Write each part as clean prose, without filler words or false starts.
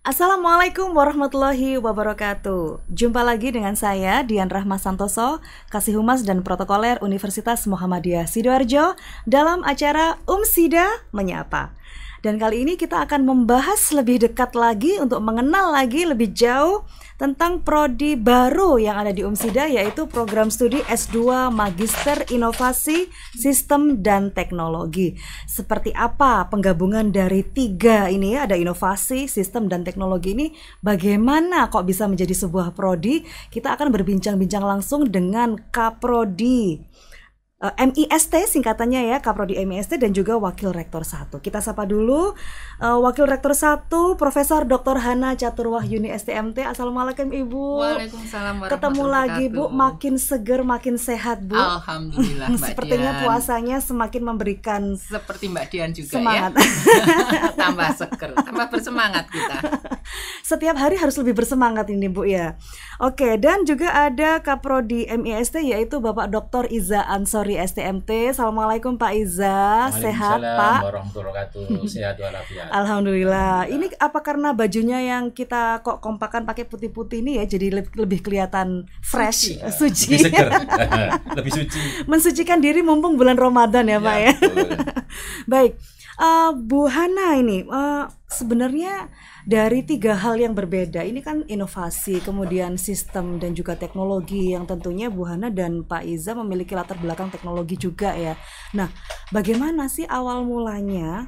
Assalamualaikum warahmatullahi wabarakatuh. Jumpa lagi dengan saya Dian Rahma Santoso, Kasih Humas dan Protokoler Universitas Muhammadiyah Sidoarjo dalam acara Umsida Menyapa. Dan kali ini kita akan membahas lebih dekat lagi untuk mengenal lagi lebih jauh tentang prodi baru yang ada di Umsida, yaitu program studi S2 Magister Inovasi Sistem dan Teknologi. Seperti apa penggabungan dari tiga ini ya, ada inovasi, sistem, dan teknologi ini, bagaimana kok bisa menjadi sebuah prodi? Kita akan berbincang-bincang langsung dengan Kaprodi MIST singkatannya ya, Kaprodi MIST dan juga Wakil Rektor 1. Kita sapa dulu Wakil Rektor 1 Profesor Dr. Hana Caturwahyuni STMT. Assalamualaikum Ibu. Waalaikumsalam warahmatullahi Ketemu lagi Bu, makin seger, makin sehat Bu. Alhamdulillah Mbak Sepertinya Dian. puasanya semakin memberikan Seperti Mbak Dian juga semangat. Ya. Tambah seger, tambah bersemangat kita. Setiap hari harus lebih bersemangat ini Bu ya. Oke, dan juga ada Kaprodi MIST yaitu Bapak Dr. Iza Ansori STMT. Assalamualaikum Pak Iza, sehat Pak? Warahmatullahi wabarakatuh. Sehat walafiat. Alhamdulillah. Ini apa karena bajunya yang kita kok kompakan pakai putih-putih ini ya, jadi lebih kelihatan fresh, suci. Lebih seger. Lebih suci. Mensucikan diri mumpung bulan Ramadan ya Pak ya. Baik, Bu Hana ini sebenarnya dari tiga hal yang berbeda. Ini kan inovasi, kemudian sistem dan juga teknologi yang tentunya Bu Hana dan Pak Iza memiliki latar belakang teknologi juga ya. Nah, bagaimana sih awal mulanya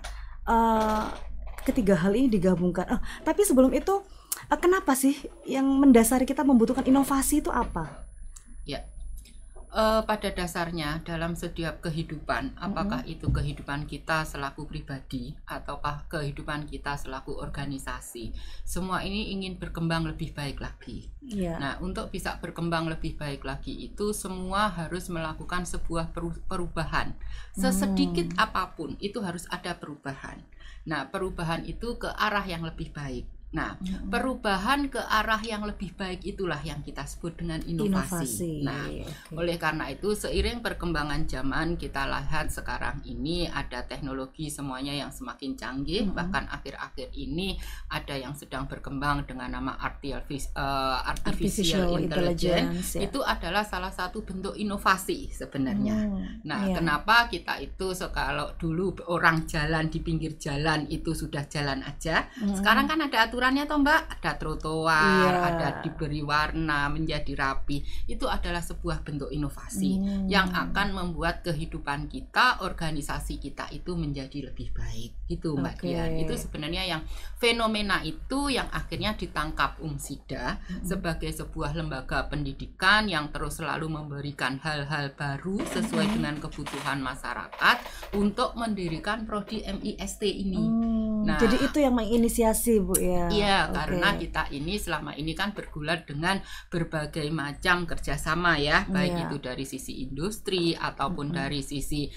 ketiga hal ini digabungkan? Tapi sebelum itu, kenapa sih yang mendasari kita membutuhkan inovasi itu apa? Ya. Pada dasarnya dalam setiap kehidupan, apakah itu kehidupan kita selaku pribadi ataukah kehidupan kita selaku organisasi, semua ini ingin berkembang lebih baik lagi. Nah, untuk bisa berkembang lebih baik lagi itu semua harus melakukan sebuah perubahan. Sesedikit apapun itu harus ada perubahan. Nah, perubahan itu ke arah yang lebih baik. Nah, perubahan ke arah yang lebih baik itulah yang kita sebut dengan inovasi. Nah, oleh karena itu seiring perkembangan zaman kita lihat sekarang ini ada teknologi semuanya yang semakin canggih, bahkan akhir-akhir ini ada yang sedang berkembang dengan nama artificial intelligence. Ya. Itu adalah salah satu bentuk inovasi sebenarnya. Nah, kenapa kita itu kalau dulu orang jalan di pinggir jalan itu sudah jalan aja, sekarang kan ada aturan toh Mbak, ada trotoar, ada diberi warna menjadi rapi. Itu adalah sebuah bentuk inovasi yang akan membuat kehidupan kita, organisasi kita itu menjadi lebih baik. Gitu Mbak Dian. Itu sebenarnya yang fenomena itu yang akhirnya ditangkap Umsida sebagai sebuah lembaga pendidikan yang terus selalu memberikan hal-hal baru sesuai dengan kebutuhan masyarakat untuk mendirikan prodi MIST ini. Nah, jadi itu yang menginisiasi Bu ya. Iya, karena kita ini selama ini kan bergulat dengan berbagai macam kerjasama ya, baik itu dari sisi industri ataupun dari sisi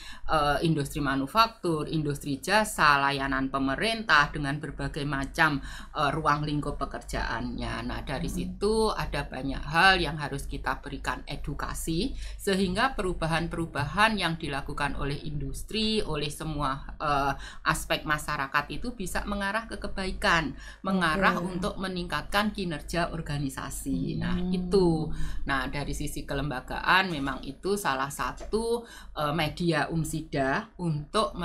industri manufaktur, industri jasa, layanan pemerintah dengan berbagai macam ruang lingkup pekerjaannya. Nah, dari situ ada banyak hal yang harus kita berikan edukasi sehingga perubahan-perubahan yang dilakukan oleh industri, oleh semua aspek masyarakat itu bisa mengarah ke kebaikan, mengarah untuk meningkatkan kinerja organisasi. Nah, itu. Nah, dari sisi kelembagaan memang itu salah satu media Umsida untuk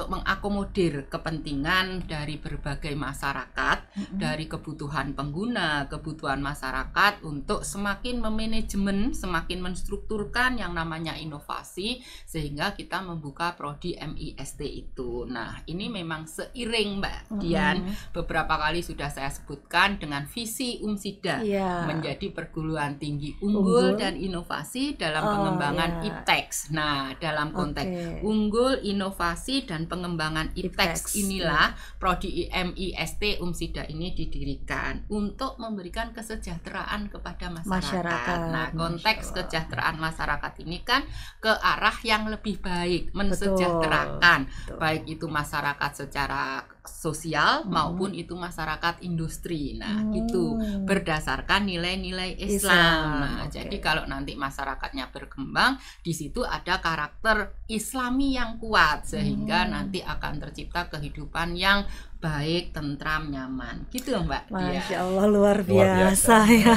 mengakomodir kepentingan dari berbagai masyarakat, dari kebutuhan pengguna, kebutuhan masyarakat untuk semakin memanajemen, semakin menstrukturkan yang namanya inovasi sehingga kita membuka prodi MIST itu. Nah, ini memang seiring Mbak Dian, beberapa kali sudah saya sebutkan dengan visi Umsida menjadi perguruan tinggi unggul dan inovasi dalam pengembangan IPTEX. Nah, dalam konteks unggul, inovasi dan pengembangan IPTEX inilah prodi MIST Umsida ini didirikan untuk memberikan kesejahteraan kepada masyarakat. Nah, konteks kesejahteraan masyarakat ini kan ke arah yang lebih baik, mensejahterakan baik itu masyarakat secara secara sosial maupun itu masyarakat industri. Nah, itu berdasarkan nilai-nilai Islam. Nah, jadi kalau nanti masyarakatnya berkembang, di situ ada karakter Islami yang kuat sehingga nanti akan tercipta kehidupan yang baik, tentram, nyaman. Gitu Mbak. Masya Allah, luar biasa ya.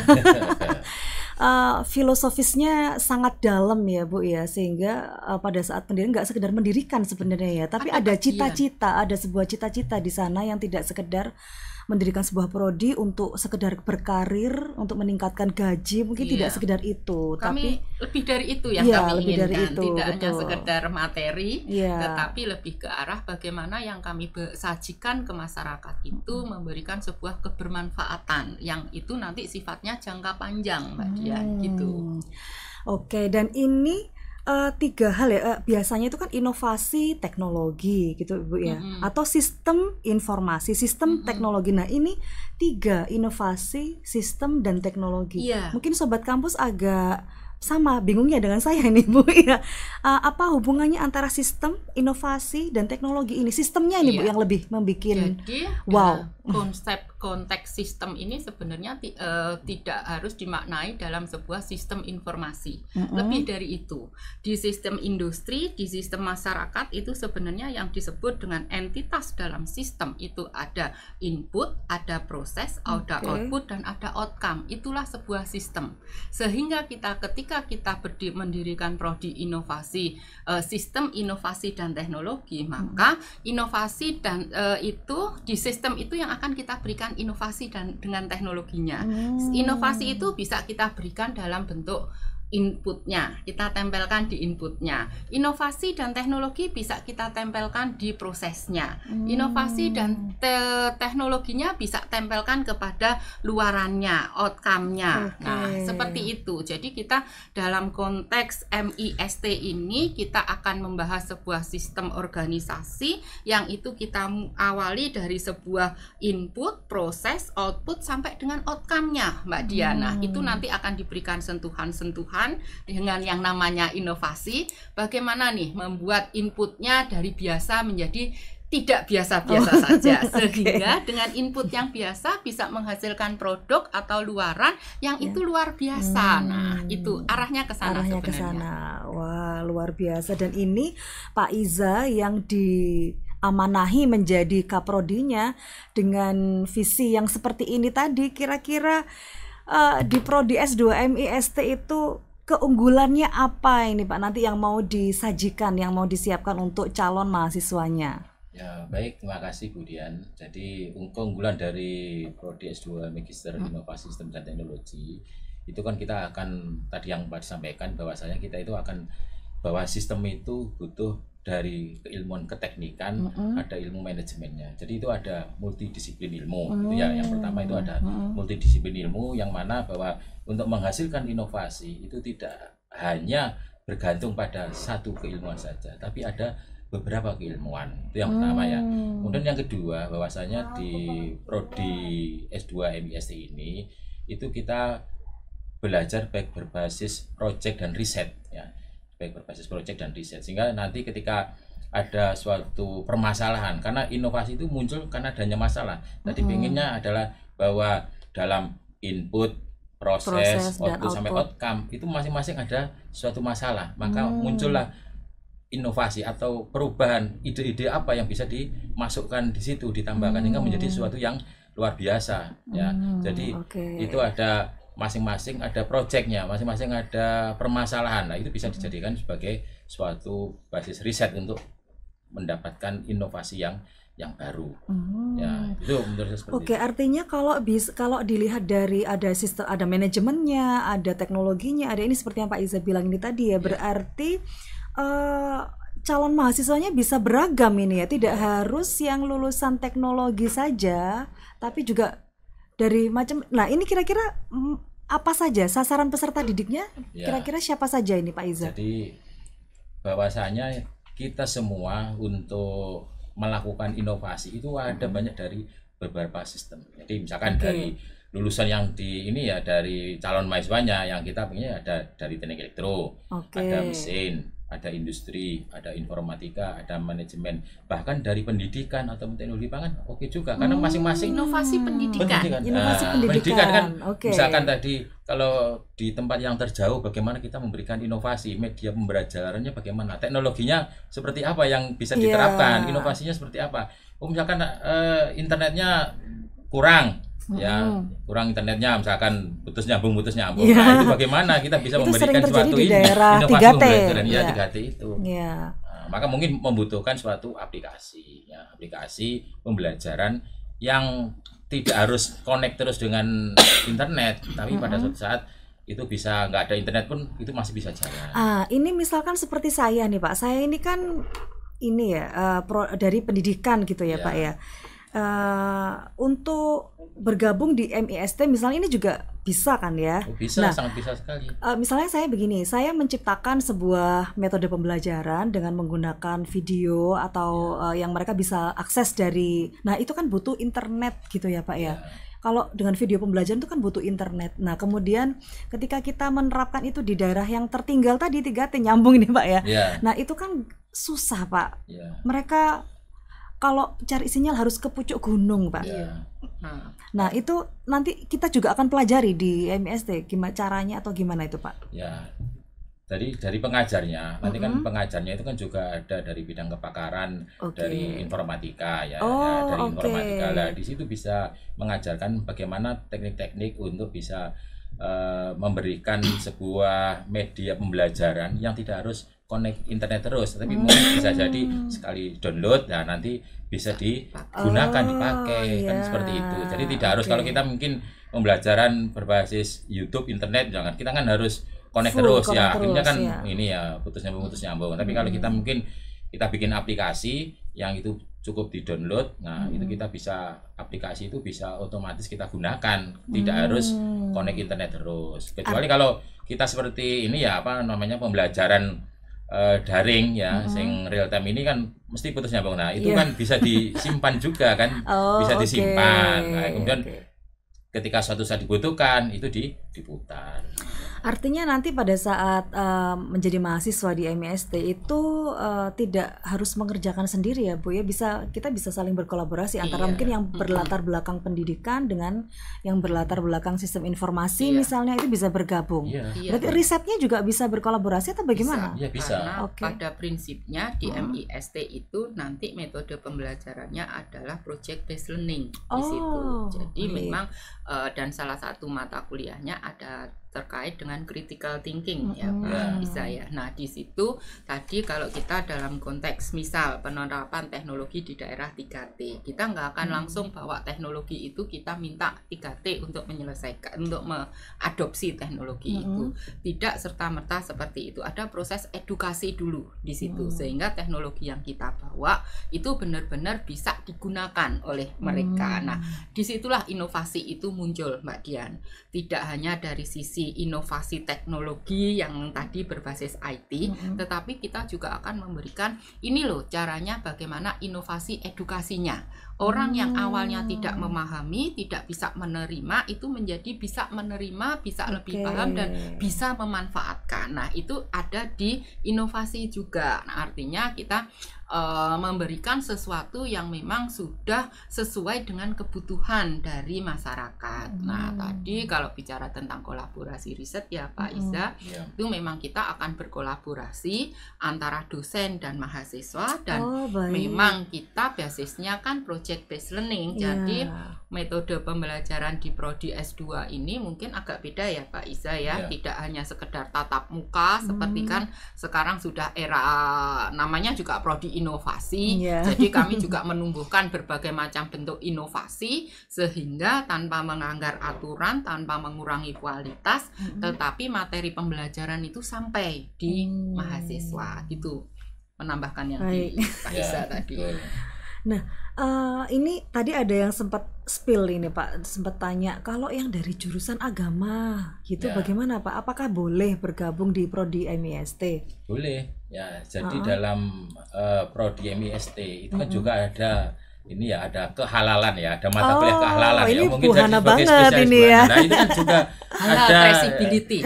Filosofisnya sangat dalam ya Bu ya, sehingga pada saat pendirian nggak sekedar mendirikan sebenarnya ya, tapi ada cita-cita, ada sebuah cita-cita di sana yang tidak sekedar mendirikan sebuah prodi untuk sekedar berkarir, untuk meningkatkan gaji, mungkin tidak sekedar itu. Kami lebih dari itu yang kami inginkan, tidak hanya sekedar materi, tetapi lebih ke arah bagaimana yang kami sajikan ke masyarakat itu memberikan sebuah kebermanfaatan, yang itu nanti sifatnya jangka panjang, Mbak Dian, gitu. Oke, dan ini 3 hal ya, biasanya itu kan inovasi teknologi gitu Bu ya, atau sistem informasi, sistem teknologi. Nah ini 3, inovasi, sistem, dan teknologi. Mungkin Sobat Kampus agak sama bingungnya dengan saya nih Bu ya. Apa hubungannya antara sistem, inovasi, dan teknologi ini? Sistemnya ini Bu yang lebih membuat konsep konteks sistem ini sebenarnya tidak harus dimaknai dalam sebuah sistem informasi. Lebih dari itu, di sistem industri, di sistem masyarakat itu sebenarnya yang disebut dengan entitas dalam sistem itu ada input, ada proses, ada output, dan ada outcome. Itulah sebuah sistem. Sehingga ketika kita mendirikan prodi inovasi, sistem inovasi dan teknologi, maka inovasi dan itu di sistem itu yang akan kita berikan inovasi dan dengan teknologinya. Inovasi itu bisa kita berikan dalam bentuk inputnya, kita tempelkan di inputnya. Inovasi dan teknologi bisa kita tempelkan di prosesnya. Inovasi dan teknologinya bisa tempelkan kepada luarannya, outcome-nya. Nah, seperti itu. Jadi kita dalam konteks MIST ini kita akan membahas sebuah sistem organisasi yang itu kita awali dari sebuah input, proses, output sampai dengan outcome-nya, Mbak Diana. Itu nanti akan diberikan sentuhan-sentuhan dengan yang namanya inovasi. Bagaimana nih membuat inputnya dari biasa menjadi tidak biasa-biasa saja, sehingga dengan input yang biasa bisa menghasilkan produk atau luaran yang itu luar biasa. Nah, itu arahnya ke sana sebenarnya. Wah, luar biasa. Dan ini Pak Iza yang diamanahi menjadi kaprodinya dengan visi yang seperti ini tadi. Kira-kira di prodi S2 MIST itu keunggulannya apa ini Pak, nanti yang mau disajikan, yang mau disiapkan untuk calon mahasiswanya? Ya baik, terima kasih Bu Dian. Jadi keunggulan dari prodi S2 Magister Inovasi Sistem dan Teknologi itu kan kita akan, tadi yang Pak disampaikan bahwasanya kita itu akan, bahwa sistem itu butuh dari keilmuan keteknikan, ada ilmu manajemennya. Jadi itu ada multidisiplin ilmu. Itu ya, yang pertama itu ada multidisiplin ilmu, yang mana bahwa untuk menghasilkan inovasi itu tidak hanya bergantung pada satu keilmuan saja, tapi ada beberapa keilmuan. Itu yang pertama ya. Kemudian yang kedua, bahwasanya di prodi S2 MIST ini itu kita belajar baik berbasis project dan riset ya. Baik berbasis project dan riset, sehingga nanti ketika ada suatu permasalahan, karena inovasi itu muncul karena adanya masalah. Tadi pengennya adalah bahwa dalam input, proses output sampai outcome itu masing-masing ada suatu masalah, maka muncullah inovasi atau perubahan, ide-ide apa yang bisa dimasukkan di situ, ditambahkan hingga menjadi sesuatu yang luar biasa ya. Jadi itu ada masing-masing ada proyeknya, masing-masing ada permasalahan. Nah, itu bisa dijadikan sebagai suatu basis riset untuk mendapatkan inovasi yang baru. Ya, itu menurut saya seperti itu. Artinya kalau dilihat dari ada sistem, ada manajemennya, ada teknologinya, ada ini seperti yang Pak Iza bilang ini tadi ya, berarti calon mahasiswanya bisa beragam ini ya, tidak harus yang lulusan teknologi saja, tapi juga dari macam. Nah, ini kira-kira apa saja sasaran peserta didiknya? Kira-kira siapa saja ini Pak Iza? Jadi bahwasanya kita semua untuk melakukan inovasi itu ada banyak dari beberapa sistem. Jadi misalkan dari lulusan yang di ini ya, dari calon mahasiswanya yang kita punya ada dari teknik elektro, ada mesin, ada industri, ada informatika, ada manajemen, bahkan dari pendidikan atau teknologi pangan oke juga, karena masing-masing Inovasi pendidikan. Inovasi Nah, pendidikan. kan Oke. misalkan tadi kalau di tempat yang terjauh bagaimana kita memberikan inovasi, media pembelajarannya bagaimana, teknologinya seperti apa yang bisa Iya. diterapkan, inovasinya seperti apa. Misalkan internetnya kurang, ya kurang internetnya, misalkan putus nyambung. Iya. Nah, itu bagaimana kita bisa Itu memberikan sering terjadi suatu di daerah inovasi 3T. pembelajaran ya Iya. 3T itu. Iya. Nah, maka mungkin membutuhkan suatu aplikasi, ya, aplikasi pembelajaran yang tidak harus connect terus dengan internet, tapi pada suatu saat itu bisa nggak ada internet pun itu masih bisa jalan. Ini misalkan seperti saya nih Pak, saya ini kan ini ya dari pendidikan gitu ya Ya. Pak ya. Untuk bergabung di MIST misalnya ini juga bisa kan ya? Oh, bisa, Nah, sangat bisa sekali. misalnya saya begini, saya menciptakan sebuah metode pembelajaran dengan menggunakan video atau yang mereka bisa akses dari, nah itu kan butuh internet gitu ya Pak ya. Kalau dengan video pembelajaran itu kan butuh internet. Nah kemudian ketika kita menerapkan itu di daerah yang tertinggal tadi 3T nyambung nih Pak ya. Ya, Nah itu kan susah Pak. ya, Mereka kalau cari sinyal harus ke pucuk gunung Pak. ya. Nah itu nanti kita juga akan pelajari di MIST gimana caranya atau gimana itu Pak. Ya, dari pengajarnya, nanti kan pengajarnya itu kan juga ada dari bidang kepakaran, Oke. dari informatika ya, Oh, ya, dari oke. informatika. Nah, di situ bisa mengajarkan bagaimana teknik-teknik untuk bisa memberikan sebuah media pembelajaran yang tidak harus connect internet terus, tapi mungkin bisa jadi sekali download, nah nanti bisa digunakan, dipakai, kan iya. seperti itu. Jadi tidak harus, Oke. kalau kita mungkin pembelajaran berbasis YouTube, internet, jangan, kita kan harus connect Full terus connect ya, akhirnya terus, kan ya. ini ya putus nyambung. Tapi kalau kita mungkin kita bikin aplikasi yang itu cukup di download, nah itu kita bisa, aplikasi itu bisa otomatis kita gunakan, tidak harus connect internet terus. Kecuali kalau kita seperti ini ya, apa namanya, pembelajaran daring ya, sing real time ini kan mesti putus nyambung. Nah itu Iya. kan bisa disimpan juga kan, Oh, bisa oke. disimpan. Nah, kemudian Oke. ketika suatu saat dibutuhkan itu diputar. Artinya nanti pada saat menjadi mahasiswa di MIST itu tidak harus mengerjakan sendiri ya Bu ya, kita bisa saling berkolaborasi antara Iya. mungkin yang berlatar belakang pendidikan dengan yang berlatar belakang sistem informasi Iya. misalnya, itu bisa bergabung. Iya. Iya. Berarti risetnya juga bisa berkolaborasi atau bagaimana? Iya, bisa. Karena Oke. pada prinsipnya di MIST itu nanti metode pembelajarannya adalah project based learning di situ. Jadi baik. memang dan salah satu mata kuliahnya ada terkait dengan critical thinking ya Pak Isa ya. Nah di situ tadi kalau kita dalam konteks misal penerapan teknologi di daerah 3T, kita nggak akan langsung bawa teknologi itu kita minta 3T untuk menyelesaikan, untuk mengadopsi teknologi itu. Tidak serta-merta seperti itu. Ada proses edukasi dulu di situ sehingga teknologi yang kita bawa itu benar-benar bisa digunakan oleh mereka. Nah disitulah inovasi itu muncul Mbak Dian. Tidak hanya dari sisi inovasi teknologi yang tadi berbasis IT, tetapi kita juga akan memberikan ini loh caranya bagaimana inovasi edukasinya. Orang yang awalnya tidak memahami, tidak bisa menerima, itu menjadi bisa menerima, bisa lebih paham dan bisa memanfaatkan. Nah itu ada di inovasi juga. Nah, artinya kita memberikan sesuatu yang memang sudah sesuai dengan kebutuhan dari masyarakat. Nah tadi kalau bicara tentang kolaborasi riset ya Pak Iza, itu memang kita akan berkolaborasi antara dosen dan mahasiswa dan memang kita basisnya kan project based learning. Jadi metode pembelajaran di prodi S2 ini mungkin agak beda ya Pak Iza ya, tidak hanya sekedar tatap muka seperti kan sekarang sudah era namanya juga prodi inovasi. Jadi kami juga menumbuhkan berbagai macam bentuk inovasi sehingga tanpa melanggar aturan, tanpa mengurangi kualitas, tetapi materi pembelajaran itu sampai di mahasiswa gitu. Menambahkan yang di Pak Isa tadi. Nah, ini tadi ada yang sempat spill ini Pak, sempat tanya kalau yang dari jurusan agama gitu bagaimana Pak? Apakah boleh bergabung di prodi MIST? Boleh ya. Jadi dalam prodi MIST itu kan juga ada ini ya, ada kehalalan ya, ada mata kuliah kehalalan ini ya, mungkin buhana sebagai banget spesialis ini ya. Nah itu kan juga halal ada traceability.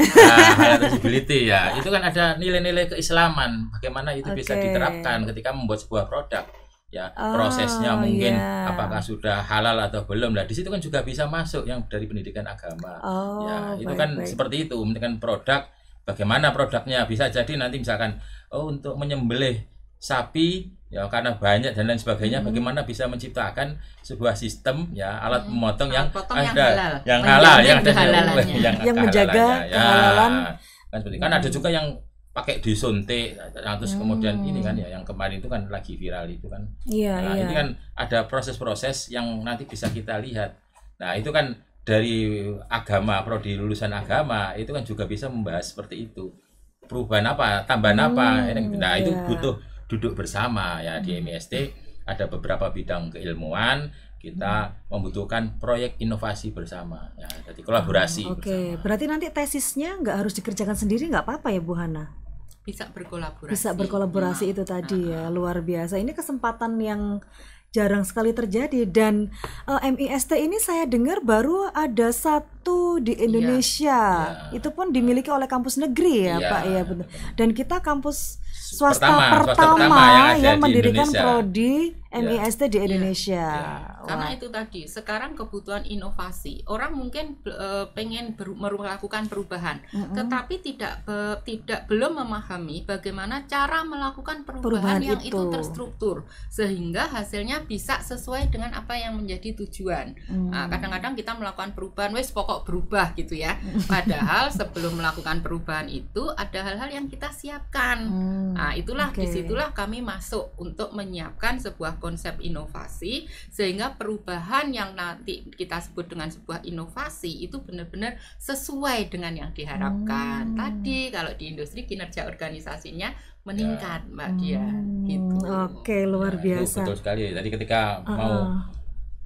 halal traceability ya. Itu kan ada nilai-nilai keislaman. Bagaimana itu bisa diterapkan ketika membuat sebuah produk. Ya, prosesnya mungkin apakah sudah halal atau belum. Nah, di situ kan juga bisa masuk yang dari pendidikan agama. Ya, itu kan seperti itu. Menentukan produk, bagaimana produknya, bisa jadi nanti misalkan untuk menyembelih sapi ya karena banyak dan lain sebagainya, bagaimana bisa menciptakan sebuah sistem ya alat memotong yang ada yang halal, yang ada yang menjaga kehalalan. Kan seperti kan ada juga yang pakai disuntik terus kemudian ini kan ya yang kemarin itu kan lagi viral itu kan. Ini kan ada proses-proses yang nanti bisa kita lihat. Nah, itu kan dari agama, prodi lulusan agama itu kan juga bisa membahas seperti itu. Perubahan apa, tambahan apa. Nah, itu butuh duduk bersama ya di MIST ada beberapa bidang keilmuan, kita membutuhkan proyek inovasi bersama ya, jadi kolaborasi bersama. Berarti nanti tesisnya nggak harus dikerjakan sendiri, nggak apa-apa ya Bu Hana? Bisa berkolaborasi. Bisa berkolaborasi itu tadi ya, luar biasa. Ini kesempatan yang jarang sekali terjadi dan MIST ini saya dengar baru ada satu di Indonesia. Itu pun dimiliki oleh kampus negeri ya Pak ya, betul. Dan kita kampus swasta pertama yang mendirikan prodi MIST di Indonesia. Karena itu tadi, sekarang kebutuhan inovasi. Orang mungkin pengen melakukan perubahan, tetapi belum memahami bagaimana cara melakukan perubahan yang itu terstruktur sehingga hasilnya bisa sesuai dengan apa yang menjadi tujuan. Nah, kadang-kadang kita melakukan perubahan, wes pokok berubah gitu ya. Padahal sebelum melakukan perubahan itu ada hal-hal yang kita siapkan. Nah, itulah disitulah kami masuk untuk menyiapkan sebuah konsep inovasi sehingga perubahan yang nanti kita sebut dengan sebuah inovasi itu benar-benar sesuai dengan yang diharapkan. Tadi kalau di industri kinerja organisasinya meningkat, Mbak Dia. Gitu. Luar biasa. Itu betul sekali. Tadi ketika mau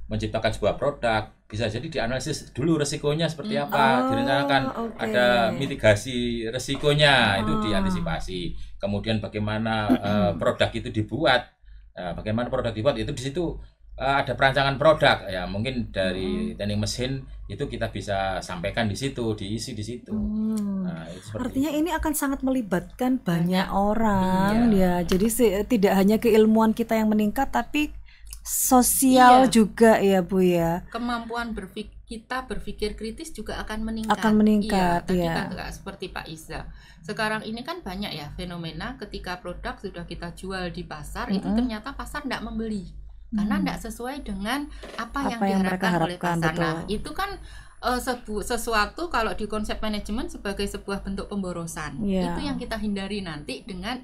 menciptakan sebuah produk, bisa jadi dianalisis dulu resikonya seperti apa, direncanakan ada mitigasi resikonya, itu diantisipasi. Kemudian bagaimana produk itu dibuat, itu di situ ada perancangan produk ya, mungkin dari teknik mesin itu kita bisa sampaikan di situ, diisi di situ. Artinya ini akan sangat melibatkan banyak orang ya. Jadi tidak hanya keilmuan kita yang meningkat, tapi sosial juga ya Bu ya. Kemampuan kita berpikir kritis juga akan meningkat. Tadi kan seperti Pak Iza. Sekarang ini kan banyak ya fenomena ketika produk sudah kita jual di pasar itu ternyata pasar tidak membeli karena tidak sesuai dengan apa yang diharapkan oleh pasar. Betul. Nah, itu kan sesuatu kalau di konsep manajemen sebagai sebuah bentuk pemborosan. Itu yang kita hindari nanti dengan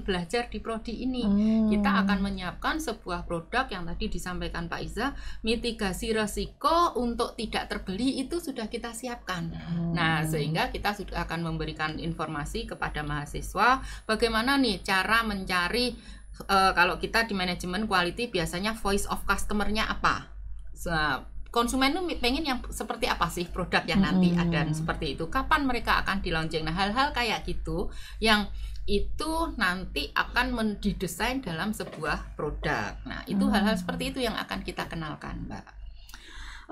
belajar di prodi ini. Kita akan menyiapkan sebuah produk yang tadi disampaikan Pak Iza, mitigasi resiko untuk tidak terbeli itu sudah kita siapkan. Nah, sehingga kita sudah akan memberikan informasi kepada mahasiswa bagaimana nih cara mencari kalau kita di manajemen quality biasanya voice of customer-nya apa. Konsumen itu pengen yang seperti apa sih produk yang nanti ada seperti itu, kapan mereka akan di launching. Nah, hal-hal kayak gitu yang itu nanti akan didesain dalam sebuah produk. Nah, itu hal-hal seperti itu yang akan kita kenalkan, Mbak.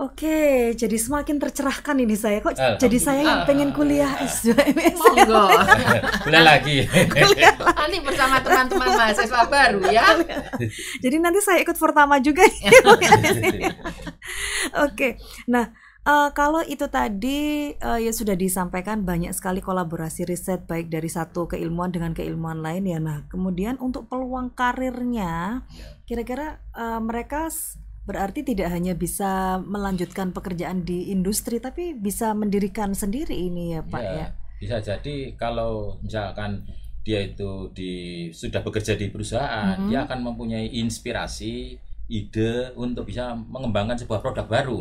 Oke, jadi semakin tercerahkan ini saya. Kok jadi saya yang pengen kuliah S2 MSc. Monggo. Kuliah lagi. Nanti bersama teman-teman mahasiswa baru ya. Jadi nanti saya ikut pertama juga. Oke. Nah, kalau itu tadi ya sudah disampaikan banyak sekali kolaborasi riset baik dari satu keilmuan dengan keilmuan lain ya. Nah, kemudian untuk peluang karirnya kira-kira mereka berarti tidak hanya bisa melanjutkan pekerjaan di industri tapi bisa mendirikan sendiri ini ya Pak ya. Bisa jadi kalau misalkan dia itu sudah bekerja di perusahaan, dia akan mempunyai inspirasi, ide untuk bisa mengembangkan sebuah produk baru.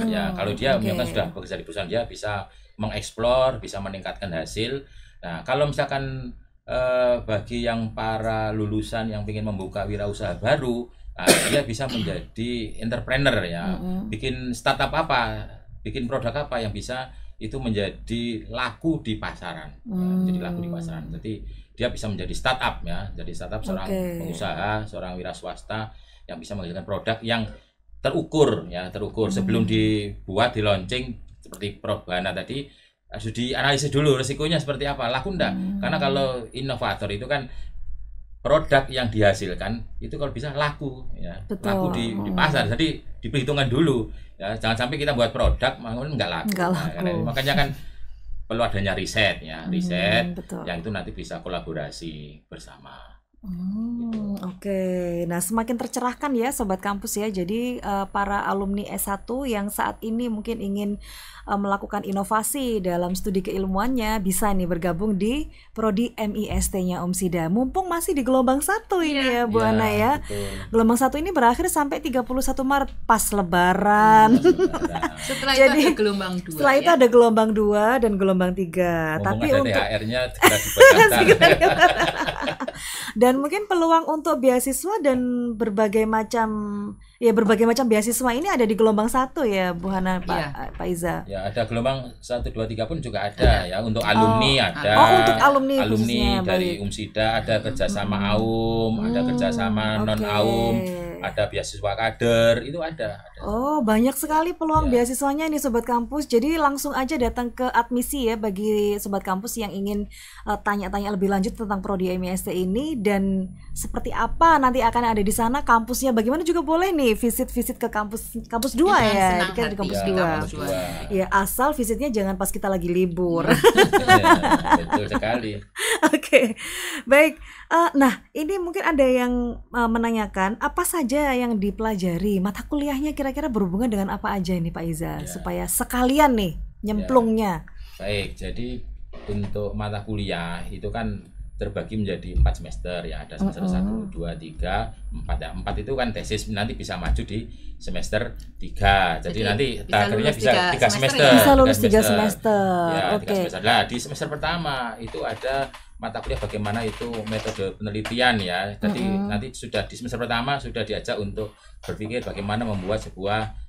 Ya, kalau dia misalkan sudah bekerja di perusahaan, dia bisa mengeksplor, bisa meningkatkan hasil. Nah, kalau misalkan bagi yang para lulusan yang ingin membuka wirausaha baru, dia bisa menjadi entrepreneur ya, bikin startup apa, bikin produk apa yang bisa itu menjadi laku di pasaran, menjadi laku di pasaran. Jadi dia bisa menjadi startup ya, jadi startup seorang pengusaha, seorang wira swasta yang bisa menghasilkan produk yang terukur ya, sebelum dibuat, di launching seperti Prof Hana tadi harus dianalisis dulu resikonya seperti apa, laku enggak. Karena kalau inovator itu kan produk yang dihasilkan itu kalau bisa laku ya. Betul. Laku di pasar. Jadi diperhitungkan dulu ya, jangan sampai kita buat produk malah enggak laku. Makanya kan perlu adanya riset ya, betul. yang itu nanti bisa kolaborasi bersama. Oke. Nah, semakin tercerahkan ya Sobat Kampus ya. Jadi para alumni S1 yang saat ini mungkin ingin melakukan inovasi dalam studi keilmuannya bisa nih bergabung di Prodi MIST-nya Umsida. Mumpung masih di gelombang 1 ini ya Bu Hana ya. Betul. Gelombang 1 ini berakhir sampai 31 Maret pas Lebaran. Setelah jadi, itu ada gelombang 2. Setelah itu ada gelombang 2 dan gelombang 3. Tapi ada untuk THR-nya segera dibayarkan. Dan mungkin peluang untuk beasiswa dan berbagai macam beasiswa ini ada di gelombang 1 ya Bu Hana, Pak Iza. Ya, ada gelombang 1, 2, 3 pun juga ada ya. Untuk alumni ada. Untuk alumni dari Umsida ada kerjasama AUM, ada kerjasama non AUM, ada beasiswa kader, itu ada. Oh, banyak sekali peluang beasiswanya nih Sobat Kampus. Jadi langsung aja datang ke admisi ya bagi Sobat Kampus yang ingin tanya-tanya lebih lanjut tentang Prodi MIST ini dan seperti apa nanti akan ada di sana kampusnya. Bagaimana juga boleh nih visit ke kampus 2 ya. Kan di kampus 2. Ya, asal visitnya jangan pas kita lagi libur. Betul sekali. Oke. Baik. Nah, ini mungkin ada yang menanyakan apa saja yang dipelajari, mata kuliahnya kira-kira berhubungan dengan apa aja ini Pak Iza, supaya sekalian nih nyemplungnya. Baik, jadi untuk mata kuliah itu kan terbagi menjadi 4 semester ya, ada semester 1, 2, 3, 4 ya. 4 itu kan tesis nanti bisa maju di semester 3. Jadi nanti akhirnya bisa 3 semester. Bisa lulus 3 semester. Ya, 3 semester. Nah, di semester pertama itu ada mata kuliah bagaimana itu metode penelitian ya. Jadi nanti sudah di semester pertama sudah diajak untuk berpikir bagaimana membuat sebuah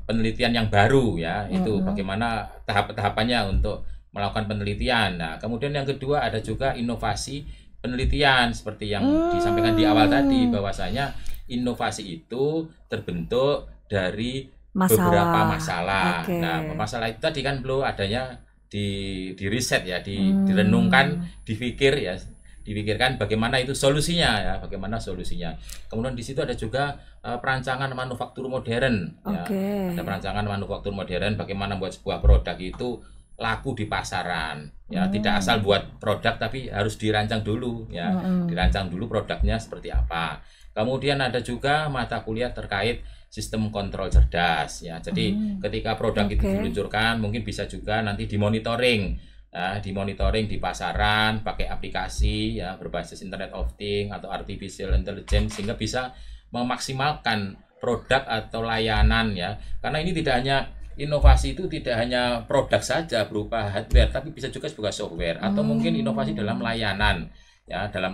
penelitian yang baru ya. Itu bagaimana tahap-tahapannya untuk melakukan penelitian. Nah, kemudian yang kedua ada juga inovasi penelitian seperti yang disampaikan di awal tadi, bahwasanya inovasi itu terbentuk dari beberapa masalah. Nah, masalah itu tadi kan perlu adanya di riset ya, direnungkan, dipikirkan bagaimana itu solusinya ya, bagaimana solusinya. Kemudian di situ ada juga perancangan manufaktur modern ya. Ada perancangan manufaktur modern, bagaimana membuat sebuah produk itu laku di pasaran ya, tidak asal buat produk tapi harus dirancang dulu ya, dirancang dulu produknya seperti apa. Kemudian ada juga mata kuliah terkait sistem kontrol cerdas ya. Jadi ketika produk itu diluncurkan mungkin bisa juga nanti dimonitoring ya, dimonitoring di pasaran pakai aplikasi ya berbasis Internet of Things atau Artificial Intelligence sehingga bisa memaksimalkan produk atau layanan ya. Karena ini tidak hanya inovasi itu tidak hanya produk saja berupa hardware, tapi bisa juga sebuah software atau mungkin inovasi dalam layanan ya, dalam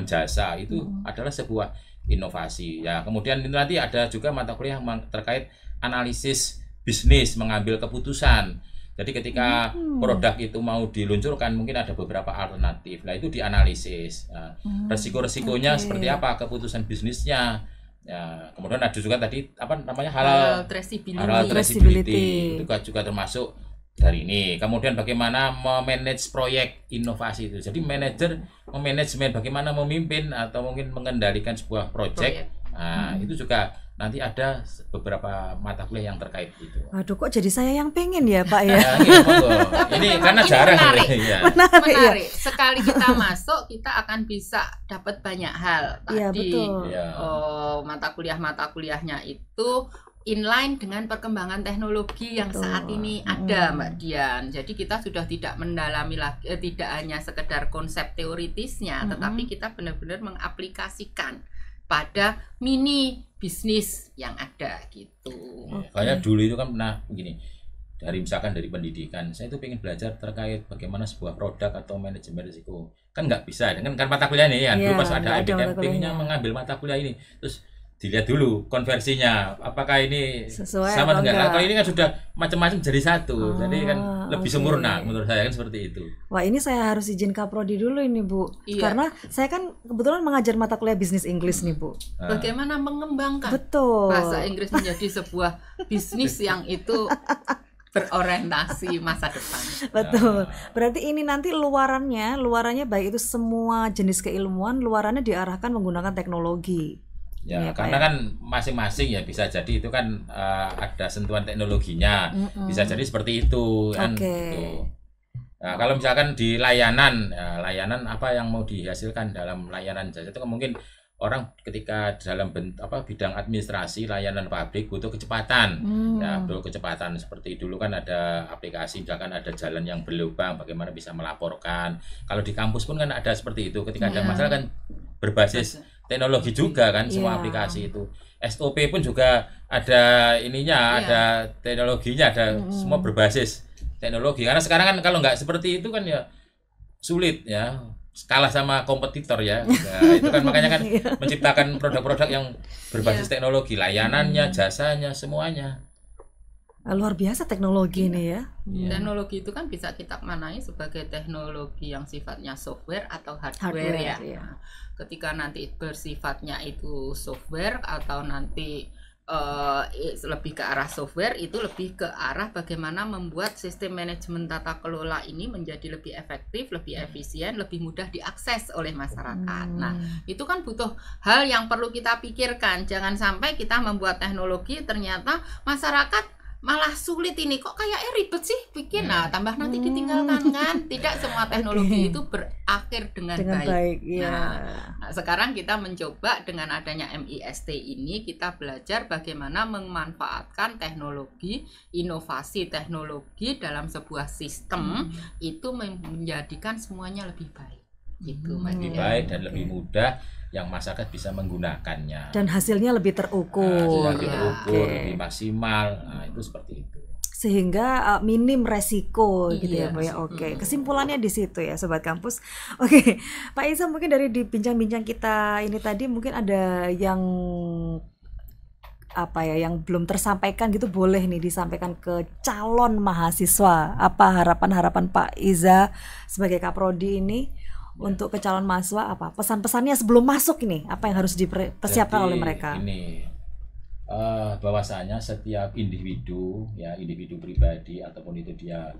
jasa itu adalah sebuah inovasi ya. Kemudian nanti ada juga mata kuliah terkait analisis bisnis, mengambil keputusan. Jadi ketika produk itu mau diluncurkan mungkin ada beberapa alternatif. Nah, itu dianalisis. Nah, resiko-resikonya seperti apa, keputusan bisnisnya. Ya, kemudian ada juga tadi apa namanya halal traceability. Itu juga termasuk dari ini. Kemudian bagaimana memanage proyek inovasi itu. Jadi manajemen bagaimana memimpin atau mungkin mengendalikan sebuah proyek. Nah, itu juga nanti ada beberapa mata kuliah yang terkait itu. Aduh, kok jadi saya yang pengen ya Pak ya? Ini karena jarang menarik. Sekali kita masuk, kita akan bisa dapat banyak hal. Tadi mata kuliahnya itu inline dengan perkembangan teknologi yang saat ini ada, Mbak Dian. Jadi kita sudah tidak mendalami lagi, tidak hanya sekedar konsep teoritisnya, tetapi kita benar-benar mengaplikasikan pada mini bisnis yang ada gitu. Kayak dulu itu kan pernah begini, misalkan dari pendidikan, saya itu pengen belajar terkait bagaimana sebuah produk atau manajemen risiko. Kan nggak bisa, dengan kan mata kuliah ini kan, dulu pas ada IBM pengennya mengambil mata kuliah ini, terus dilihat dulu konversinya, apakah ini sesuai sama dengan kalau ini kan sudah macam-macam jadi satu, jadi kan lebih sempurna menurut saya kan seperti itu. Wah, ini saya harus izin Kaprodi dulu ini Bu, karena saya kan kebetulan mengajar mata kuliah bisnis Inggris nih Bu. Bagaimana mengembangkan bahasa Inggris menjadi sebuah bisnis yang itu berorientasi masa depan. Betul. Berarti ini nanti luarannya baik itu semua jenis keilmuan, luarannya diarahkan menggunakan teknologi. Ya, Iya, Pak, karena ya. kan masing-masing ya bisa jadi itu kan ada sentuhan teknologinya, bisa jadi seperti itu kan. Oke. Gitu. Nah, kalau misalkan di layanan, layanan apa yang mau dihasilkan dalam layanan jasa itu kan mungkin orang ketika dalam bidang administrasi layanan pabrik butuh kecepatan, ya butuh kecepatan seperti dulu kan ada aplikasi misalkan ada jalan yang berlubang bagaimana bisa melaporkan. Kalau di kampus pun kan ada seperti itu ketika ada masalah kan berbasis teknologi juga kan semua aplikasi itu. SOP pun juga ada ininya, ada teknologinya, ada semua berbasis teknologi. Karena sekarang kan kalau nggak seperti itu kan ya sulit ya, kalah sama kompetitor ya. Nah, itu kan makanya kan menciptakan produk-produk yang berbasis teknologi, layanannya, jasanya, semuanya. Luar biasa teknologi ini ya. Teknologi itu kan bisa kita manai sebagai teknologi yang sifatnya software atau hardware ya. Nah, ketika nanti bersifatnya itu software atau nanti lebih ke arah software, itu lebih ke arah bagaimana membuat sistem manajemen tata kelola ini menjadi lebih efektif, lebih efisien, lebih mudah diakses oleh masyarakat. Nah, itu kan butuh hal yang perlu kita pikirkan. Jangan sampai kita membuat teknologi ternyata masyarakat malah sulit, ini kok kayaknya ribet sih bikin, nah tambah nanti ditinggalkan kan. Tidak semua teknologi itu berakhir dengan baik. Nah, sekarang kita mencoba dengan adanya MIST ini, kita belajar bagaimana memanfaatkan teknologi, inovasi teknologi dalam sebuah sistem itu menjadikan semuanya lebih baik. Gitu, lebih baik dan lebih mudah yang masyarakat bisa menggunakannya dan hasilnya lebih terukur, lebih maksimal. Nah, itu seperti itu sehingga minim resiko gitu ya Pak ya. Oke, kesimpulannya di situ ya Sobat Kampus. Oke, Pak Iza, mungkin dari di bincang-bincang kita ini tadi mungkin ada yang yang belum tersampaikan gitu, boleh nih disampaikan ke calon mahasiswa. Apa harapan-harapan Pak Iza sebagai Kaprodi ini untuk ke calon mahasiswa, apa pesan-pesannya sebelum masuk ini, apa yang harus dipersiapkan oleh mereka? Ini bahwasanya setiap individu pribadi ataupun itu dia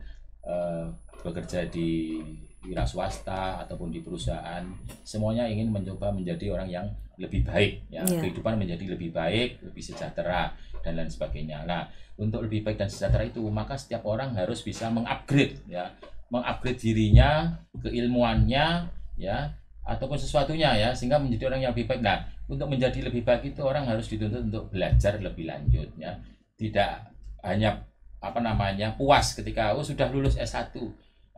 bekerja di wira swasta ataupun di perusahaan, semuanya ingin mencoba menjadi orang yang lebih baik ya, kehidupan menjadi lebih baik, lebih sejahtera dan lain sebagainya. Nah, untuk lebih baik dan sejahtera itu maka setiap orang harus bisa mengupgrade dirinya, keilmuannya ya, ataupun sesuatunya ya, sehingga menjadi orang yang lebih baik. Nah, untuk menjadi lebih baik itu orang harus dituntut untuk belajar lebih lanjut ya. Tidak hanya puas ketika sudah lulus S1.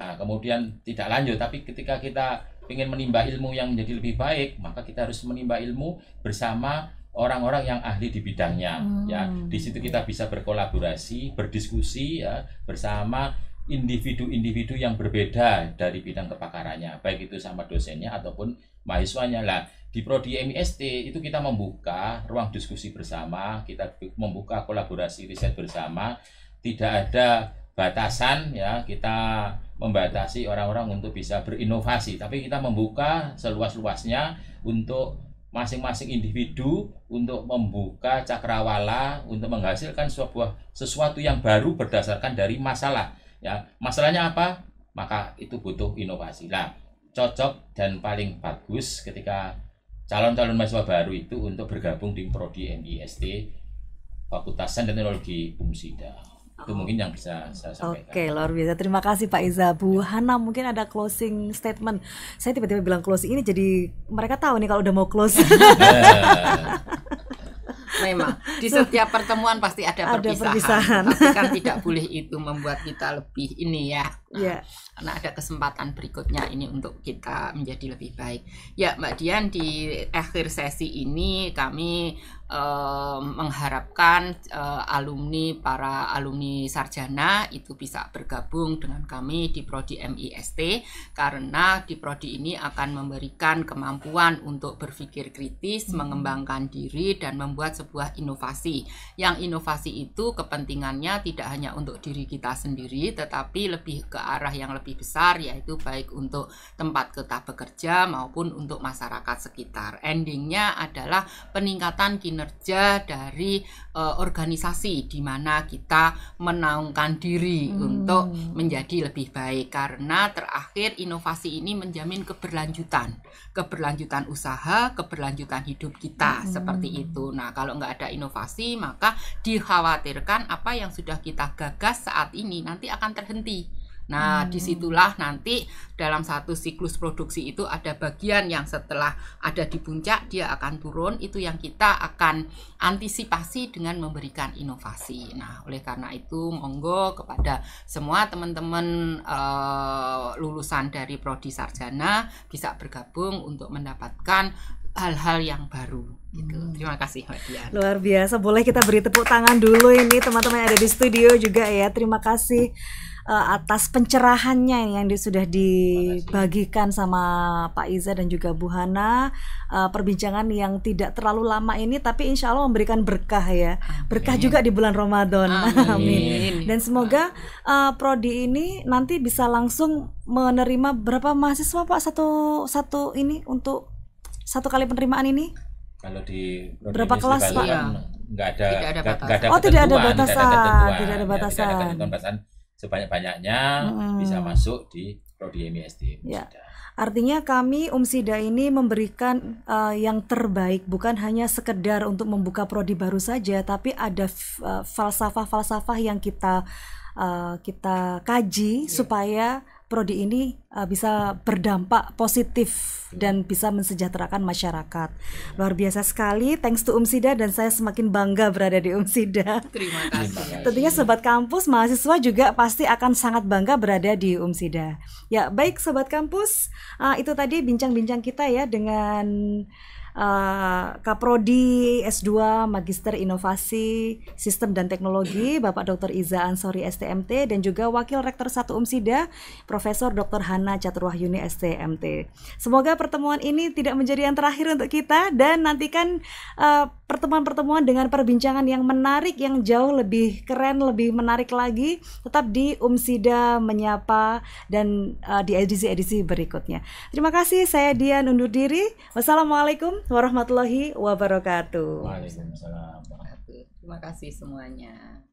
Nah, kemudian tidak lanjut, tapi ketika kita ingin menimba ilmu yang menjadi lebih baik, maka kita harus menimba ilmu bersama orang-orang yang ahli di bidangnya ya. Di situ kita bisa berkolaborasi, berdiskusi ya bersama individu-individu yang berbeda dari bidang kepakarannya, baik itu sama dosennya ataupun mahasiswanya. Lah, di prodi MIST itu kita membuka ruang diskusi bersama, kita membuka kolaborasi riset bersama, tidak ada batasan ya, kita membatasi orang-orang untuk bisa berinovasi, tapi kita membuka seluas-luasnya untuk masing-masing individu untuk membuka cakrawala untuk menghasilkan sesuatu yang baru berdasarkan dari masalah. Ya, masalahnya apa? Maka itu butuh inovasi. Nah, cocok dan paling bagus ketika calon-calon mahasiswa baru itu untuk bergabung di prodi MIST Fakultas Sains dan Teknologi UMSIDA. Itu mungkin yang bisa saya sampaikan. Oke, luar biasa. Terima kasih Pak Iza. Bu Hana, mungkin ada closing statement. Saya tiba-tiba bilang closing ini jadi mereka tahu nih kalau udah mau close. Memang di setiap pertemuan pasti ada perpisahan. Tapi kan tidak boleh itu membuat kita lebih ini ya. Karena ada kesempatan berikutnya ini untuk kita menjadi lebih baik. Ya Mbak Dian, di akhir sesi ini kami mengharapkan para alumni sarjana itu bisa bergabung dengan kami di prodi MIST, karena di prodi ini akan memberikan kemampuan untuk berpikir kritis, mengembangkan diri dan membuat sebuah inovasi. Yang inovasi itu kepentingannya tidak hanya untuk diri kita sendiri, tetapi lebih ke arah yang lebih besar, yaitu baik untuk tempat kita bekerja maupun untuk masyarakat sekitar. Endingnya adalah peningkatan kinerja kinerja dari organisasi di mana kita menaungkan diri untuk menjadi lebih baik, karena terakhir inovasi ini menjamin keberlanjutan usaha, keberlanjutan hidup kita seperti itu. Nah, kalau nggak ada inovasi maka dikhawatirkan apa yang sudah kita gagas saat ini nanti akan terhenti. Nah, disitulah nanti dalam satu siklus produksi itu ada bagian yang setelah ada di puncak dia akan turun, itu yang kita akan antisipasi dengan memberikan inovasi. Nah, oleh karena itu monggo kepada semua teman-teman lulusan dari Prodi Sarjana bisa bergabung untuk mendapatkan hal-hal yang baru gitu. Terima kasih Mbak Dian. Luar biasa, boleh kita beri tepuk tangan dulu ini teman-teman yang ada di studio juga ya. Terima kasih atas pencerahannya yang sudah dibagikan sama Pak Iza dan juga Bu Hana. Perbincangan yang tidak terlalu lama ini tapi insya Allah memberikan berkah ya. Berkah juga di bulan Ramadan. Amin. Dan semoga prodi ini nanti bisa langsung menerima berapa mahasiswa Pak satu ini untuk satu kali penerimaan ini? Kalau di berapa kelas Pak? Tidak ada batasan. Sebanyak-banyaknya bisa masuk di Prodi MISD. Ya. Artinya kami Umsida ini memberikan yang terbaik, bukan hanya sekedar untuk membuka prodi baru saja, tapi ada falsafah-falsafah yang kita kaji supaya prodi ini bisa berdampak positif dan bisa mensejahterakan masyarakat. Luar biasa sekali, thanks to Umsida, dan saya semakin bangga berada di Umsida. Terima kasih. Tentunya Sobat Kampus, mahasiswa juga pasti akan sangat bangga berada di Umsida. Ya, baik Sobat Kampus, itu tadi bincang-bincang kita ya dengan Kaprodi S2 Magister Inovasi Sistem dan Teknologi Bapak Dr. Iza Ansori STMT, dan juga Wakil Rektor 1 Umsida Profesor Dr. Hana Caturwahyuni STMT. Semoga pertemuan ini tidak menjadi yang terakhir untuk kita, dan nantikan pertemuan-pertemuan dengan perbincangan yang menarik, yang jauh lebih keren, lebih menarik lagi, tetap di Umsida Menyapa dan di edisi-edisi berikutnya. Terima kasih, saya Dian undur diri. Wassalamualaikum warahmatullahi wabarakatuh. Waalaikumsalam. Terima kasih semuanya.